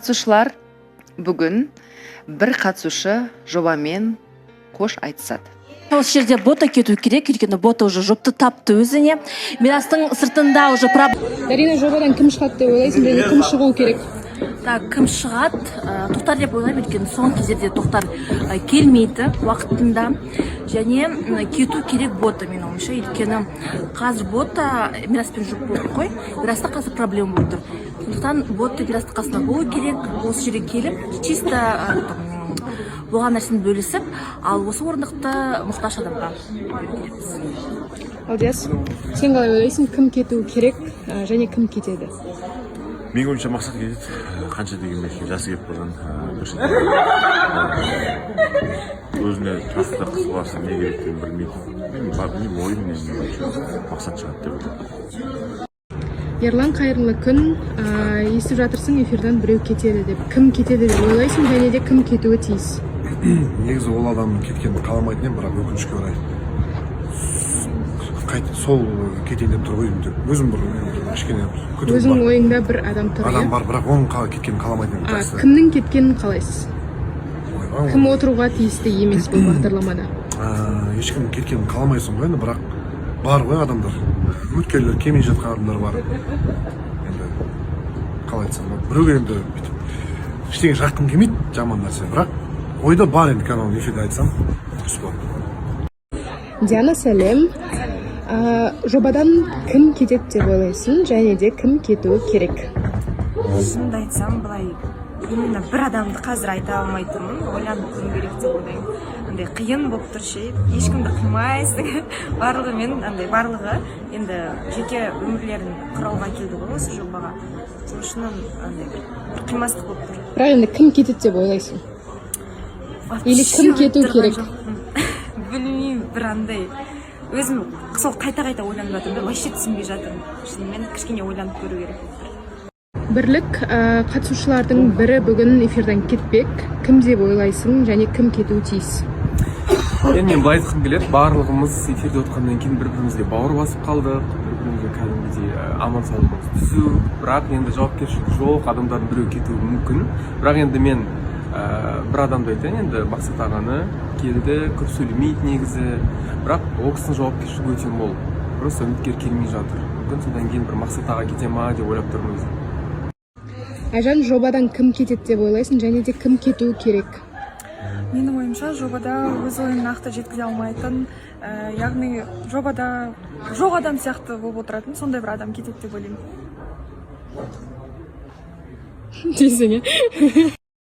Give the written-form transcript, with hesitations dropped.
Қатысушылар, бүгін бір қатысушы жобамен қош айтысады. Осы жерде бота кету керек, өйткені бота уже жұпты тапты өзіне. Мирастың сыртында уже Дарина, жобадан кім шығады деп ойлайсың, және кім шығу керек? Так, кім шығады? Тоқтар деп ойлаймын, өйткені соңғы кездерде Тоқтар келмейді уақытында. Және кету керек бота, мен ойымша, өйткені қазір бота Мираспен жұп болды қой. Мираста қазір проблема болып тұр. Сондықтан бота Мирастың қасында болу керек, осы жерге келіп, чисто болған нәрсені бөлісіп, ал осы орындықты мұқтаж адамға береміз. Алдияс, сен қалай ойлайсың, кім кету керек және кім кетеді? Менің ойымша мақсат кетеді, қанша дегенмен жасы келіп қалған өзіне тасты қысыласы не керек екенін білмейді. Мен ойым мақсат шығады деп ойлаймын. Ерлан, қайырлы күн. Естіп жатырсың, эфирдан біреу кетеді деп. Кім кетеді деп ойлайсың, және де кім кетуі тиіс? Негізі ол адамның кеткенін қаламайтын едім, бірақ өкінішке орай сол кетейін деп тұр ғой. Өзім бір кішкене күтіп бар. Өзің ойыңда бір адам тұр. Адам бар, бірақ оның кеткенін қаламайтын едім. Кімнің кеткенін қалайсыз? Кім отыруға тиісті емес бұл бағдарламада? Ешкім кеткенін қаламайсың ғой, бірақ бар ғой адамдар. Өткелдер, келмей жатқан адамдар бар. Енді қалай айтсам, біреуге енді ештеңе жаққым келмейді, жаман нәрсе, бірақ ойда бар енді канал эфирде айтсам, дұрыс болады. Диана, сәлем. Жобадан кім кетеді деп ойлайсың, және де кім кетуі керек? Шынымды айтсам, былай именно бір адамды қазір айта алмайтынмын, ойланып көру керек деп ойлаймын. Андай қиын болып тұр ше, ешкімді қимайсың. Барлығы енді жеке өмірлерін құрауға келді ғой осы жобаға. Сол үшін бір қимастық болып тұр. Бірақ енді кім кетеді деп ойлайсың? Или кім кету керек? Білмеймін, бір андай өзім сол қайта-қайта ойланып жатырмын, вообще түсінбей жатырмын. Шынымен кішкене ойланып көру керек болып тұр. Бірлік, қатысушылардың бірі бүгін эфирдан кетпек. Кім деп ойлайсың, және кім кетуі тиіс? Мен былай айтқым келеді, барлығымыз эфирде отқаннан кейін бір-бірімізге бауыр басып қалдық, бір-бірімізге кәдімгідей аман саулығымыз түзу, бірақ енді жауапкершілік жоқ, адамдардың біреу кетуі мүмкін. Бірақ енді мен бір адамды айтайын, енді Мақсат ағаны келді, көп сөйлемейді негізі, бірақ ол кісінің жауапкершілігі өте мол. Просто үміткер келмей жатыр. Мүмкін содан кейін бір Мақсат аға кете ма деп ойлап тұрмын өзім. Айжан, жобадан кім кетеді деп ойлайсың, және де кім кетуі керек? Менің ойымша, жобада өз ойын нақты жеткізе алмайтын, яғни жобада жоқ адам сияқты болып отыратын сондай бір адам кетеді деп ойлаймын. Дейсің,